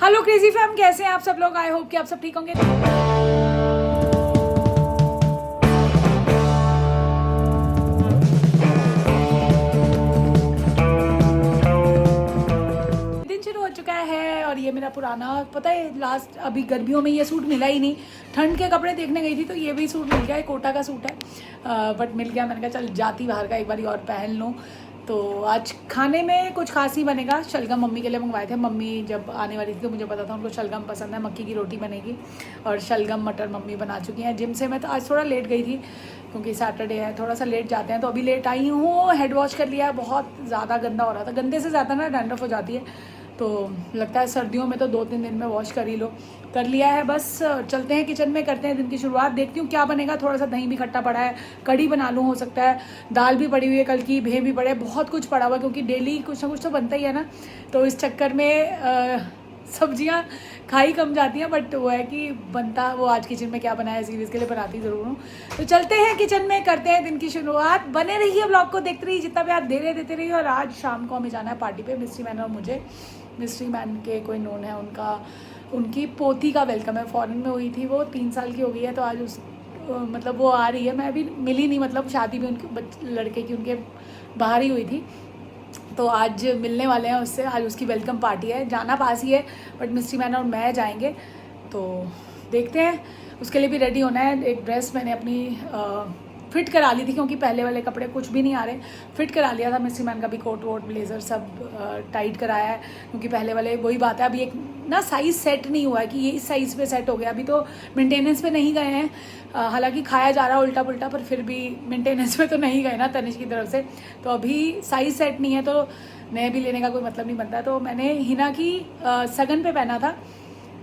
Hello crazy fam, कैसे हैं आप सब लोग। आई होप कि आप सब ठीक होंगे। दिन शुरू हो चुका है और ये मेरा पुराना, पता है लास्ट अभी गर्मियों में ये सूट मिला ही नहीं। ठंड के कपड़े देखने गई थी तो ये भी सूट मिल गया, एक कोटा का सूट है बट मिल गया। मैंने कहा चल जाती बाहर का एक बारी और पहन लूँ। तो आज खाने में कुछ खास ही बनेगा। शलगम मम्मी के लिए मंगवाए थे। मम्मी जब आने वाली थी तो मुझे पता था उनको शलगम पसंद है। मक्की की रोटी बनेगी और शलगम मटर मम्मी बना चुकी हैं। जिम से मैं तो आज थोड़ा लेट गई थी क्योंकि सैटरडे है, थोड़ा सा लेट जाते हैं तो अभी लेट आई हूँ। हेड वॉश कर लिया है, बहुत ज़्यादा गंदा हो रहा था। गंदे से ज़्यादा ना डैंड्रफ हो जाती है तो लगता है सर्दियों में तो 2-3 दिन में वॉश कर ही लो। कर लिया है, बस चलते हैं किचन में, करते हैं दिन की शुरुआत। देखती हूँ क्या बनेगा। थोड़ा सा दही भी खट्टा पड़ा है, कढ़ी बना लूँ हो सकता है। दाल भी पड़ी हुई है, कल की भे भी पड़े, बहुत कुछ पड़ा हुआ क्योंकि डेली कुछ ना कुछ तो बनता ही है ना। तो इस चक्कर में सब्जियां खाई कम जाती हैं बट वो है कि बनता वो आज किचन में क्या बनाया है सीरीज़ के लिए बनाती ज़रूर हूँ। तो चलते हैं किचन में, करते हैं दिन की शुरुआत। बने रहिए, ब्लॉग को देखते रहिए, जितना प्यार दे रहे देते रहिए। और आज शाम को हमें जाना है पार्टी पे, मिस्ट्री मैन और मुझे। मिस्ट्री मैन के कोई नोन है, उनकी पोती का वेलकम है। फॉरेन में हुई थी वो, 3 साल की हो गई है तो आज उस मतलब वो आ रही है। मैं अभी मिली नहीं, मतलब शादी भी उनके लड़के की उनके बाहर ही हुई थी तो आज मिलने वाले हैं उससे। आज उसकी वेलकम पार्टी है। जाना पास ही है बट मिस्ट्री मैन और मैं जाएंगे तो देखते हैं। उसके लिए भी रेडी होना है। एक ड्रेस मैंने अपनी फिट करा ली थी क्योंकि पहले वाले कपड़े कुछ भी नहीं आ रहे। फिट करा लिया था मिस्ट्री मैन का भी, कोट वोट ब्लेज़र सब टाइट कराया है क्योंकि पहले वाले वही बात है। अभी एक ना साइज़ सेट नहीं हुआ है कि ये इस साइज़ पे सेट हो गया। अभी तो मेंटेनेंस पे नहीं गए हैं, हालांकि खाया जा रहा है उल्टा पुल्टा, पर फिर भी मेंटेनेंस पे तो नहीं गए ना तनिष की तरफ से। तो अभी साइज़ सेट नहीं है तो नए भी लेने का कोई मतलब नहीं बनता। तो मैंने हिना की सगन पे पहना था।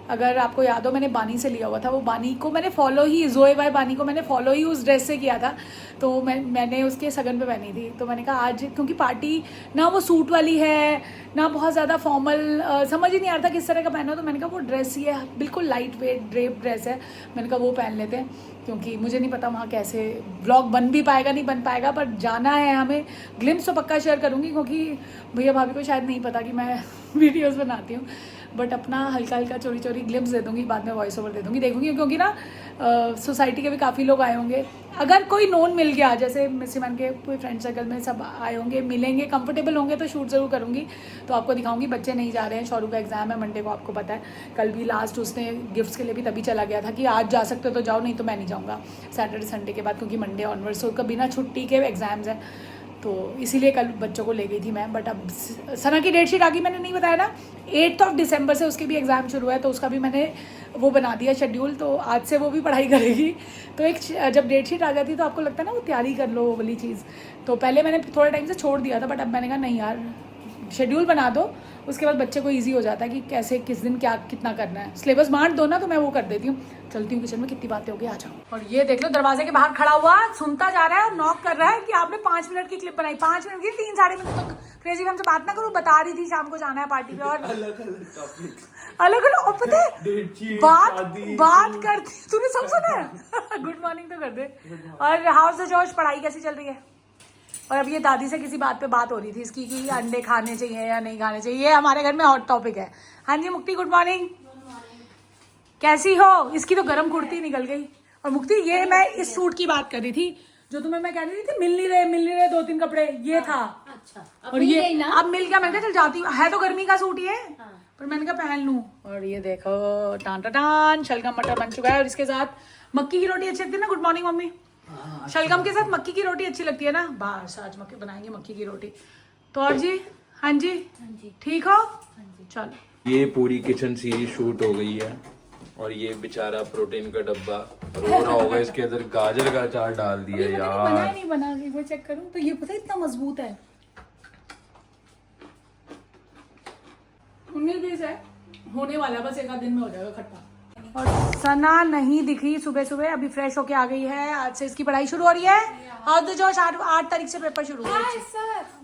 अगर आपको याद हो मैंने बानी से लिया हुआ था। वो बानी को मैंने फॉलो ही, जोए बाय बानी को मैंने फॉलो ही उस ड्रेस से किया था। तो मैंने उसके सगन पे पहनी थी। तो मैंने कहा आज क्योंकि पार्टी ना वो सूट वाली है ना बहुत ज़्यादा फॉर्मल, समझ ही नहीं आ रहा था किस तरह का पहना। तो मैंने कहा वो ड्रेस ही है, बिल्कुल लाइट वेट ड्रेप ड्रेस है। मैंने कहा वो पहन लेते हैं क्योंकि मुझे नहीं पता वहाँ कैसे व्लॉग बन भी पाएगा नहीं बन पाएगा, पर जाना है हमें। ग्लिम्स तो पक्का शेयर करूँगी क्योंकि भैया भाभी को शायद नहीं पता कि मैं वीडियोज़ बनाती हूँ, बट अपना हल्का हल्का चोरी चोरी ग्लिम्स दे दूँगी, बाद में वॉइस ओवर दे दूँगी। देखूँगी क्योंकि ना सोसाइटी के भी काफ़ी लोग आए होंगे। अगर कोई नोन मिल गया, जैसे मिस्ट्री मैन के कोई फ्रेंड सर्कल में सब आए होंगे, मिलेंगे, कंफर्टेबल होंगे तो शूट ज़रूर करूँगी। तो आपको दिखाऊंगी। बच्चे नहीं जा रहे हैं, शौरू का एग्जाम है मंडे को, आपको पता है। कल भी लास्ट उसने गिफ्ट्स के लिए भी तभी चला गया था कि आज जा सकते हो तो जाओ, नहीं तो मैं नहीं जाऊँगा सैटरडे संडे के बाद क्योंकि मंडे ऑनवर्ड्स तो बिना छुट्टी के एग्जाम्स हैं। तो इसीलिए कल बच्चों को ले गई थी मैं। बट अब सना की डेट शीट आ गई, मैंने नहीं बताया ना। 8 दिसंबर से उसके भी एग्ज़ाम शुरू है तो उसका भी मैंने वो बना दिया शेड्यूल। तो आज से वो भी पढ़ाई करेगी। तो एक जब डेट शीट आ जाती है तो आपको लगता है ना वो तैयारी कर लो, वो वाली चीज़। तो पहले मैंने थोड़े टाइम से छोड़ दिया था बट अब मैंने कहा नहीं यार, शेड्यूल बना दो, उसके बाद बच्चे को इजी हो जाता है कि कैसे किस दिन क्या कितना करना है। सिलेबस बांट दो ना तो मैं वो कर देती हूँ। चलती हूँ किचन में, कितनी बातें हो गई, आ जाओ। और ये देख लो दरवाजे के बाहर खड़ा हुआ सुनता जा रहा है और नॉक कर रहा है कि आपने 5 मिनट की क्लिप बनाई। 5 मिनट की 3-3.5 मिनट तक क्रेजी फैम से बात ना करूँ। बता रही थी शाम को जाना है पार्टी पे और अलग और पता है बात करती। तूने सब सुना है? गुड मॉर्निंग तो कर दे। और हाउस जॉर्ज पढ़ाई कैसी चल रही है? और अब ये दादी से किसी बात पे बात हो रही थी इसकी कि अंडे खाने चाहिए या नहीं खाने चाहिए। ये हमारे घर में हॉट टॉपिक है। हाँ जी मुक्ति, गुड मॉर्निंग, कैसी हो? इसकी तो गर्म कुर्ती निकल गई। और मुक्ति ये मैं इस सूट की बात कर रही थी जो तुम्हें मैं कह रही थी मिल नहीं रहे 2-3 कपड़े, ये था। अच्छा, और ये अब मिल गया। मैंने कहा चल जाती हूँ, है तो गर्मी का सूट ये, पर मैंने कहा पहन लूँ। और ये देखो टान टान शलगम मटर बन चुका है और इसके साथ मक्की की रोटी अच्छी लगती है ना। Good morning mummy. शलगम के साथ मक्की की रोटी अच्छी लगती है ना। बस आज मक्की बनाएंगे, मक्की की रोटी। तो और जी, हाँ जी ठीक हो? चलो ये पूरी किचन सीरीज शूट हो गई है और ये बेचारा प्रोटीन का डब्बा रो रहा होगा। इसके अंदर गाजर का अचार डाल दिया यार। बना नहीं बना, एक बार चेक करूं तो ये पता है इतना मजबूत है। 19-20 है, होने वाला, बस एक आध दिन में हो जाएगा खट्टा। और सना नहीं दिख रही सुबह सुबह, अभी फ्रेश होके आ गई है। आज से इसकी पढ़ाई शुरू हो रही है। हाउ द जॉश 8 तारीख से पेपर शुरू हुए।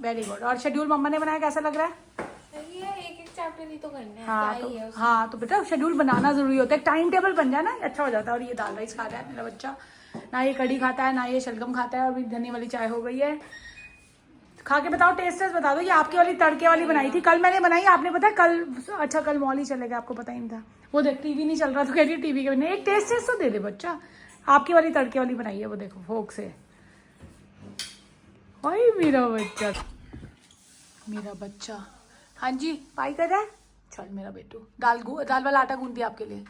Very good. और शेड्यूल मम्मा ने बनाया, कैसा लग रहा है? एक चैप्टर ही तो करना है। हाँ तो बेटा शेड्यूल बनाना जरूरी होता है, एक टाइम टेबल बन जाए ना अच्छा हो जाता है। और ये दाल राइस खा रहा है मेरा बच्चा, ना ये कढ़ी खाता है ना ये शलगम खाता है। और भी धनी वाली चाय हो गई है। खा के बताओ, टेस्ट बता दो। ये आपकी वाली तड़के वाली बनाई थी, कल मैंने बनाई, आपने पता है कल, अच्छा कल मॉल ही चले गए, आपको पता ही नहीं था। वो देख टीवी नहीं चल रहा तो कह रही टीवी के बिना एक टेस्ट तो दे दे बच्चा। आपकी वाली तड़के वाली बनाई है वो, देखो फोक से। ओए मेरा बच्चा, मेरा बच्चा। हाँ जी पाई कर रहा है, चल मेरा बेटू। दाल वाला आटा गूंद दिया आपके लिए।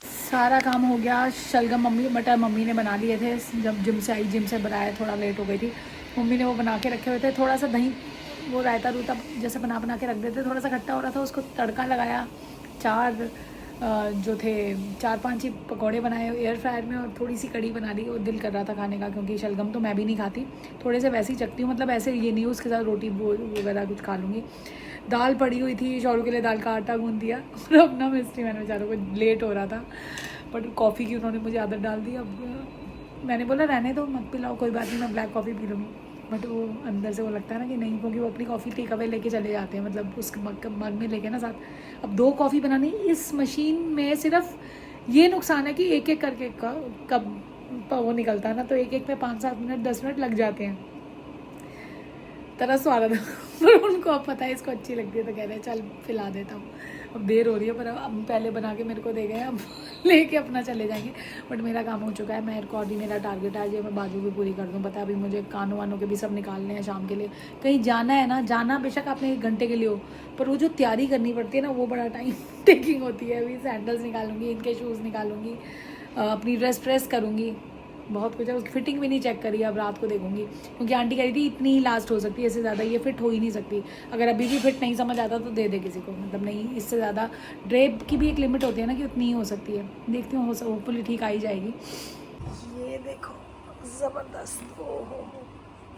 सारा काम हो गया। शलगम मटर मम्मी ने बना लिए थे, जब जिम से आई, जिम से बनाया, थोड़ा लेट हो गई थी। मम्मी ने वो बना के रखे हुए थे, थोड़ा सा दही, वो रायता रूता जैसे बना के रख देते, थोड़ा सा खट्टा हो रहा था, उसको तड़का लगाया। जो थे 4-5 ही पकौड़े बनाए एयर फ्रायर में, और थोड़ी सी कड़ी बना ली। वो दिल कर रहा था खाने का, क्योंकि शलगम तो मैं भी नहीं खाती, थोड़े से वैसे ही चखती हूँ, मतलब ऐसे ये नहीं, उसके साथ रोटी वगैरह कुछ खा लूँगी। दाल पड़ी हुई थी, शौरू के लिए दाल का आटा गूंद दिया। और अपना मिस्ट्री मैंने बेचारों को, लेट हो रहा था, बट कॉफ़ी की उन्होंने मुझे आदत डाल दी। अब मैंने बोला रहने दो, मत पिलाओ, कोई बात नहीं, मैं ब्लैक कॉफ़ी पी लूँगी। बट वो अंदर से वो लगता है ना कि नहीं, क्योंकि वो अपनी कॉफ़ी टेक अवे लेके चले जाते हैं, मतलब उस मग में लेके ना साथ। अब 2 कॉफ़ी बनानी इस मशीन में, सिर्फ ये नुकसान है कि एक एक करके कब वो निकलता है ना, तो एक में 5-7 मिनट 10 मिनट लग जाते हैं। तरस तो आ रहा था पर उनको अब पता है इसको अच्छी लगती है, तो कह रहे हैं चल पिला देता हूँ। अब देर हो रही है, पर अब पहले बना के मेरे को दे गए, अब लेके अपना चले जाएंगे। बट मेरा काम हो चुका है, मेरे को ऑलरेडी मेरा टारगेट है, जो मैं बाजू भी पूरी कर दूँ। पता है अभी मुझे कानों वानों के भी सब निकालने हैं शाम के लिए, कहीं जाना है ना, जाना बेशक आपने 1 घंटे के लिए हो, पर वो जो तैयारी करनी पड़ती है ना, वो बड़ा टाइम टेकिंग होती है। अभी सैंडल्स निकालूंगी, इनके शूज़ निकालूंगी, अपनी ड्रेस प्रेस करूँगी, बहुत कुछ है। उसकी फिटिंग भी नहीं चेक करी, अब रात को देखूंगी, क्योंकि आंटी कह रही थी इतनी ही लास्ट हो सकती है, इससे ज़्यादा ये फिट हो ही नहीं सकती। अगर अभी भी फिट नहीं समझ आता तो दे दे किसी को, मतलब नहीं, इससे ज़्यादा ड्रेप की भी एक लिमिट होती है ना, कि उतनी ही हो सकती है। देखती हूँ, होपफुली ठीक आ ही जाएगी। ये देखो ज़बरदस्त, ओहो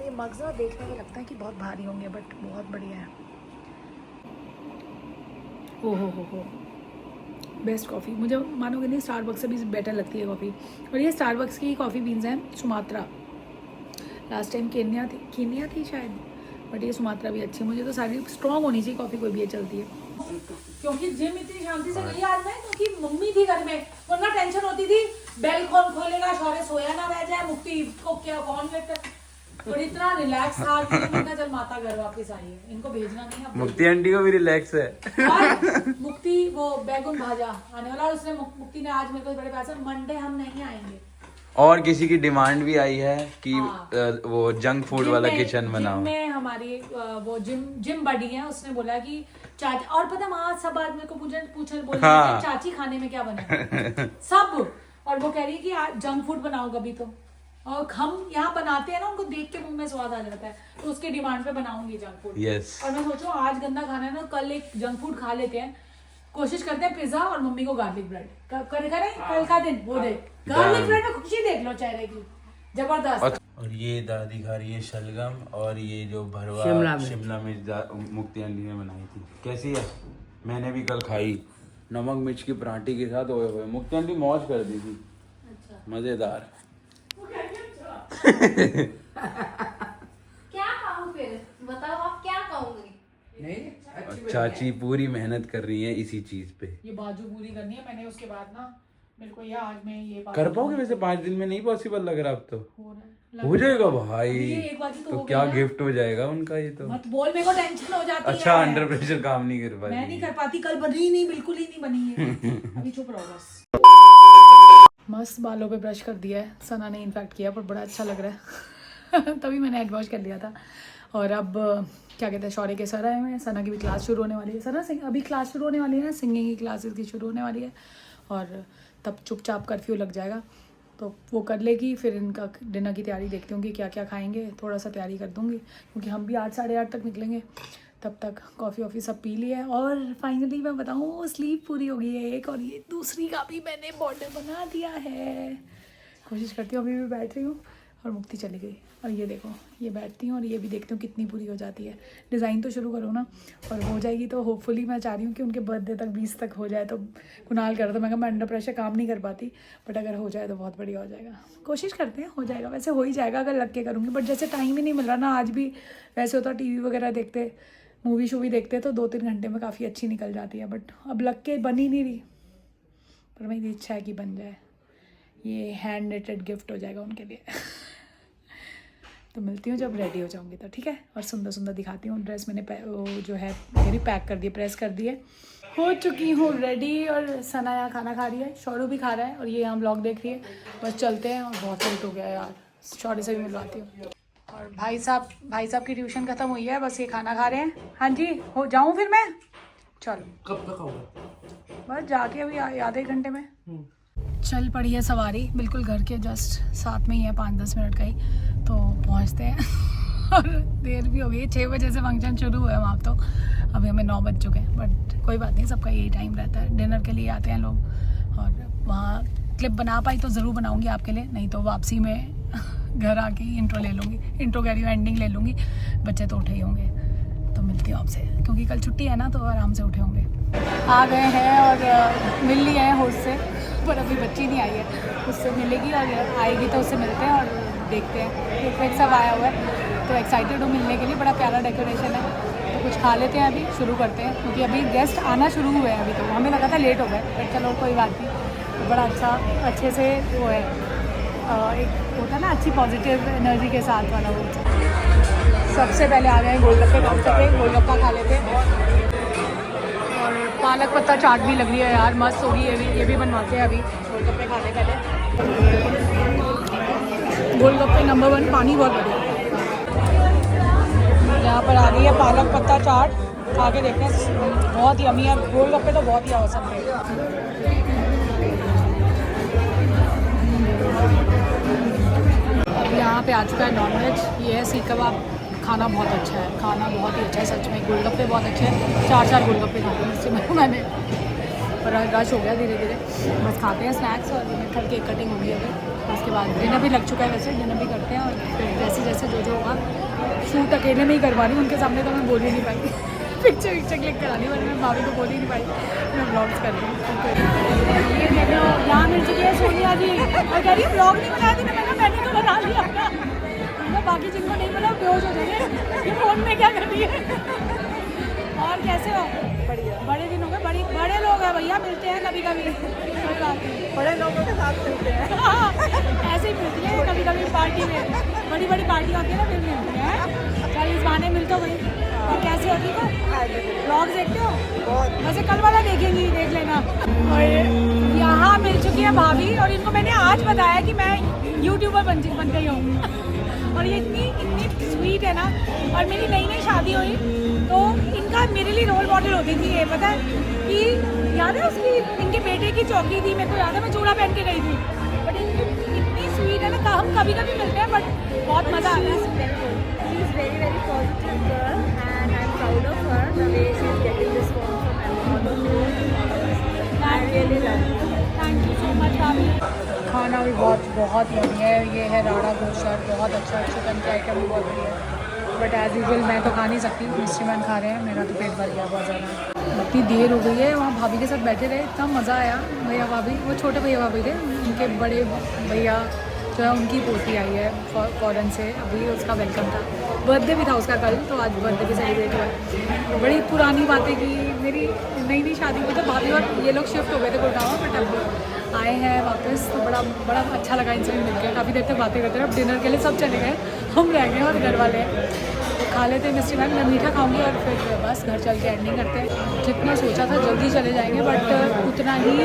ये मगज़ा देखने में लगता है कि बहुत भारी होंगे, बट बहुत बढ़िया है। ओहो बेस्ट कॉफ़ी, मुझे मानोगे नहीं, स्टारबक्स से भी बेटर लगती है कॉफ़ी। और ये स्टारबक्स की कॉफ़ी बीन्स हैं, सुमात्रा। लास्ट टाइम केन्या थी शायद, बट ये सुमात्रा भी अच्छी है। मुझे तो सारी स्ट्रॉन्ग होनी चाहिए कॉफ़ी, कोई भी ये चलती है। क्योंकि जिम इतनी शांति से गई आज मैं, क्योंकि मम्मी थी घर में, वरना टेंशन होती थी बेल कौन खोलेगा, शौर्य सोया ना रह जाए, मुक्ति को क्या कौन लेकर, और इतना रिलैक्स था कि मैंने चल माता घर वापस आई है, इनको भेजना नहीं है। मुक्ति आंटी को भी रिलैक्स है। और मुक्ति वो बैगन भाजा आने वाला, उसने मुक्ति ने आज मेरे को बड़े पैसे, मंडे हम नहीं आएंगे। और किसी की डिमांड भी आई है कि वो जंक फूड वाला किचन बनाओ। में हमारी वो जिम बडी है, उसने बोला कि चाची, और पता वहाँ सब आज मेरे को पूछे बोल रहे हैं चाची खाने में क्या बना सब, और वो कह रही है कि जंक फूड बनाओ कभी तो, और हम यहाँ बनाते हैं ना, उनको देख के मुंह में स्वाद आ जाता है, तो उसके डिमांड पे बनाऊंगी जंक फूड। यस। और मैं सोचूं आज गंदा खाना है ना, कल एक जंक फूड खा लेते हैं, कोशिश करते हैं पिज्जा और मम्मी को गार्लिक ब्रेड करें कल का दिन, वो दे गार्लिक ब्रेड में खुशी देख लो चेहरे की, जबरदस्त। और ये दादी खा रही है शलगम, और ये जो भरवा शिमला मिर्च मुक्ति आंटी ने बनाई थी, कैसी है? मैंने भी कल खाई, नमक मिर्च की पराठे के साथ। ओए होए, मुक्ति आंटी मौज कर दी थी। अच्छा। मजेदार। क्या खाऊं फिर बताओ, आप क्या खाओगे? नहीं, चाची पूरी मेहनत कर रही है इसी चीज पे। ये बाजू पूरी करनी है मैंने, उसके बाद ना मेरे को आज मैं ये कर पाओगे वैसे 5 दिन में? नहीं पॉसिबल लग रहा अब तो। हो जाएगा भाई, एक बाजी तो क्या गिफ्ट हो जाएगा उनका ये तो। मत बोल, मेरे को टेंशन हो जाती है। अच्छा, अंडर प्रेशर काम नहीं कर पाती। मैं नहीं कर पाती, कल बनी नहीं, बिल्कुल ही नहीं बनी है। अभी चुप रहो बस। मस्त बालों पे ब्रश कर दिया है, सना ने इनफैक्ट किया, पर बड़ा अच्छा लग रहा है तभी मैंने हैंड वॉश कर लिया था। और अब क्या कहते हैं, शौर्य के सर आए हुए हैं, सना की भी क्लास शुरू होने वाली है। सना अभी क्लास शुरू होने वाली है ना, सिंगिंग की क्लासेस की शुरू होने वाली है, और तब चुपचाप कर्फ्यू लग जाएगा, तो वो कर लेगी। फिर इनका डिनर की तैयारी देखती हूँ कि क्या क्या खाएंगे, थोड़ा सा तैयारी कर दूँगी, क्योंकि हम भी 8 साढ़े 8 तक निकलेंगे। तब तक कॉफ़ी वॉफ़ी सब पी लिया है, और फाइनली मैं बताऊँ स्लीप पूरी हो गई है एक, और ये दूसरी का भी मैंने बॉर्डर बना दिया है। कोशिश करती हूँ, अभी भी बैठ रही हूँ, और मुक्ति चली गई। और ये देखो, ये बैठती हूँ और ये भी देखती हूँ कितनी पूरी हो जाती है। डिज़ाइन तो शुरू करो ना, और हो जाएगी तो होपफुली मैं चाह रही हूँ कि उनके बर्थडे तक 20 तक हो जाए। तो कुणाल कर रहा था, मैं कहा मैं अंडर प्रेशर काम नहीं कर पाती, बट अगर हो जाए तो बहुत बढ़िया हो जाएगा। कोशिश करते हैं, हो जाएगा, वैसे हो ही जाएगा अगर लग के करूँगी, बट जैसे टाइम ही नहीं मिल रहा ना। आज भी वैसे होता टीवी वगैरह देखते, मूवी शूवी देखते तो 2-3 घंटे में काफ़ी अच्छी निकल जाती है, बट अब लग के बन ही नहीं रही। पर मेरी इच्छा है कि बन जाए, ये हैंड निटेड गिफ्ट हो जाएगा उनके लिए तो मिलती हूँ जब रेडी हो जाऊँगी तो, ठीक है। और सुंदर सुंदर दिखाती हूँ ड्रेस। मैंने वो जो है मेरी पैक कर दी, प्रेस कर दी है, हो चुकी हूँ रेडी। और सना यहाँ खाना खा रही है, शौरू भी खा रहा है और ये यहाँ ब्लॉग देख रही है। बस चलते हैं। और बहुत लेट हो गया यार, शौरू से भी मिलवाती हूँ। और भाई साहब की ट्यूशन ख़त्म हुई है, बस ये खाना खा रहे हैं। हाँ जी, हो जाऊँ फिर मैं? चलो। कब तक आओगे? बस जाके अभी आधे घंटे में चल पड़ी है सवारी, बिल्कुल घर के जस्ट साथ में ही है, 5-10 मिनट का ही तो पहुंचते हैं। और देर भी हो गई, 6 बजे से फंक्शन शुरू हुआ है वहाँ तो अभी हमें 9 बज चुके हैं। बट कोई बात नहीं, सबका यही टाइम रहता है, डिनर के लिए आते हैं लोग। और वहाँ क्लिप बना पाई तो ज़रूर बनाऊँगी आपके लिए, नहीं तो वापसी में घर आके ही इंट्रो ले लूँगी, इंट्रो कह रही हूँ, एंडिंग ले लूँगी। बच्चे तो उठे ही होंगे, तो मिलती हूँ आपसे, क्योंकि कल छुट्टी है ना तो आराम से उठे होंगे। आ गए हैं और मिल लिए हैं होस्ट से, पर अभी बच्ची नहीं आई है, उससे मिलेगी और आएगी तो उससे मिलते हैं और देखते हैं। केक सब आया हुआ है तो एक्साइटेड हूँ मिलने के लिए, बड़ा प्यारा डेकोरेशन है। तो कुछ खा लेते हैं, अभी शुरू करते हैं, क्योंकि अभी गेस्ट आना शुरू हुए हैं। अभी तो हमें लगा था लेट हो गए, बट चलो कोई बात नहीं। बड़ा अच्छे से वो है, एक होता है ना अच्छी पॉजिटिव एनर्जी के साथ वाला वो। सबसे पहले आ गए गोलगप्पे काउंटर पे, गोलगप्पा खा लेते हैं। और पालक पत्ता चाट भी लग रही है यार, मस्त होगी ये भी बनवाते हैं अभी। गोलगप्पे खाने पहले, गोलगप्पे नंबर 1, पानी बहुत बढ़िया। यहाँ पर आ गई है पालक पत्ता चाट, खा के देखते हैं, बहुत ही यम्मी है। गोलगप्पे तो बहुत ही औसम है। यहाँ पे आ चुका है नॉनवेज, ये है सीख कबाब। खाना बहुत अच्छा है, खाना बहुत ही अच्छा है सच में। गोलगप्पे बहुत अच्छे हैं, 4 गोलगप्पे खाते हैं इससे मैंने, और रश हो गया धीरे धीरे। बस खाते हैं स्नैक्स और कल केक कटिंग होगी अभी। उसके बाद डिनर भी लग चुका है, वैसे डिनर भी करते हैं। और फिर जैसे जैसे जो होगा, शूट अकेले में ही करवा रही हूँ, उनके सामने तो मैं बोल ही नहीं पाई। पिक्चर क्लिक करा ली, वरना मैं भाभी को बोल ही नहीं पाई, मैं ब्लॉग्स कर रही हूँ। ये देखो यहाँ मिल चुकी है सोनिया जी, और कह रही है ब्लॉग नहीं बनाया थी। मैंने तो बना लिया अपना, बाकी जिनको नहीं मिला बेहोश हो जाएंगे, ये फोन में क्या कर रही है। और कैसे हो? बढ़िया। बड़े दिन हो गए, बड़े लोग हैं भैया, मिलते हैं कभी कभी, कोई बात नहीं, बड़े लोगों के साथ मिलते हैं। ऐसे ही मिलती है कभी कभी पार्टी में, बड़ी पार्टी होती है ना, फिर मिलते हैं। कल इस बहाने मिलते हो भाई। और कैसे होती हो? ब्लॉग देखते हो? बहुत। वैसे कल वाला देखेंगी, देख लेना। और यहाँ मिल चुकी है भाभी, और इनको मैंने आज बताया कि मैं यूट्यूबर बन गई हूँ। और ये इतनी स्वीट है ना। और मेरी नई शादी हुई तो इनका मेरे लिए रोल मॉडल होती थी ये, पता है कि याद है उसकी, इनके बेटे की चौकी थी, मेरे को याद है, मैं चूड़ा पहन के गई थी। बट इनकी इतनी स्वीट है ना, हम कभी कभी मिलते हैं बट बहुत मज़ा आता है। She is very positive girl and I'm proud of her the way she is getting response from all of you followers. I really love it. Thank you so much भाभी। खाना भी बहुत यम्मी है। ये है राड़ा गोश्त, बहुत अच्छा, चिकन की आइटम भी बहुत बढ़िया है। बट एज यूजुअल मैं तो खा नहीं सकती, मिस्ट्री मैन खा रहे हैं, मेरा तो पेट भर गया बहुत ज़्यादा। इतनी देर हो गई है, वहाँ भाभी के साथ बैठे रहे, इतना मज़ा आया। भैया भाभी, वो छोटे भैया भाभी थे, उनके बड़े भैया जो है उनकी पोती आई है फॉरेन से, अभी उसका वेलकम था। बर्थडे भी था उसका कल, तो आज बर्थडे भी सेलिब्रेट हुआ है। बड़ी पुरानी बातें की, मेरी नई शादी हुई तो भाभी और ये लोग शिफ्ट हो गए थे गुड़गांव, बट अब आए हैं वापस, तो बड़ा अच्छा लगा इनसे मिलकर। काफ़ी देर तक बातें करते रहे। अब डिनर के लिए सब चले गए, हम रह गए और घर वाले तो खा लेते हैं मिस्ट्री मैन। मैं मीठा खाऊंगी और फिर बस घर चल के एंडिंग करते हैं। जितना सोचा था जल्दी चले जाएंगे, बट उतना ही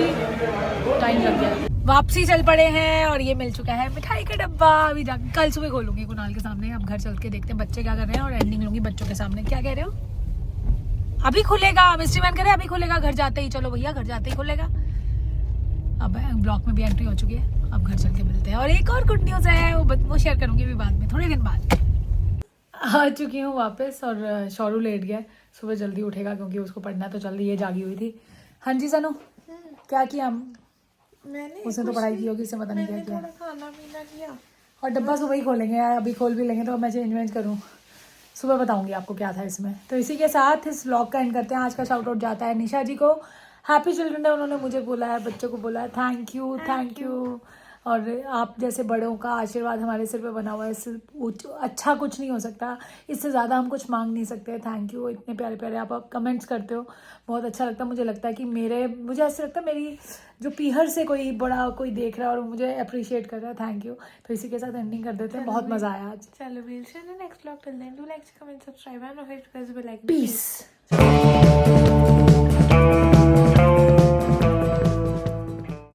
टाइम लग गया। वापसी चल पड़े हैं और ये मिल चुका है मिठाई का डब्बा। अभी कल सुबह खोलूंगी कुणाल के सामने। अब घर चल के देखते हैं बच्चे क्या कर रहे हैं और एंडिंग लूंगी बच्चों के सामने। क्या कह रहे हो? अभी खुलेगा, मिस्ट्री मैन करे अभी खुलेगा घर जाते ही। चलो भैया, घर जाते ही खुलेगा। अब ब्लॉक में भी एंट्री हो चुकी है, अब घर चल के मिलते हैं। और एक और गुड न्यूज़ है, वो शेयर करूंगी अभी बाद में, थोड़े दिन बाद। आ चुकी हूँ वापस और शौरू लेट गया, सुबह जल्दी उठेगा क्योंकि उसको पढ़ना तो जल्दी, ये जागी हुई थी। हाँ जी सनू, क्या किया? मैंने उसने तो पढ़ाई की होगी, उससे पता नहीं क्या किया। खाना पीना किया और डब्बा सुबह ही खोलेंगे यार, अभी खोल भी लेंगे तो मैं चेंज करूँ, सुबह बताऊंगी आपको क्या था इसमें। तो इसी के साथ इस व्लॉग का एंड करते हैं। आज का शाउट आउट जाता है निशा जी को, हैप्पी चिल्ड्रन डे उन्होंने मुझे बोला है, बच्चों को बोला है। Thank you. और आप जैसे बड़ों का आशीर्वाद हमारे सिर पे बना हुआ है, इससे अच्छा कुछ नहीं हो सकता, इससे ज़्यादा हम कुछ मांग नहीं सकते। थैंक यू, इतने प्यारे प्यारे आप कमेंट्स करते हो, बहुत अच्छा लगता है। मुझे लगता है कि मुझे ऐसा लगता है मेरी जो पीहर से कोई बड़ा कोई देख रहा है और मुझे अप्रिशिएट कर रहा है। Thank you. तो इसी के साथ एंडिंग कर देते हैं, बहुत मज़ा आया आज। चलो, we'll see you in the next vlog. Till then, do like, comment, subscribe and don't forget to press the bell icon. Piece.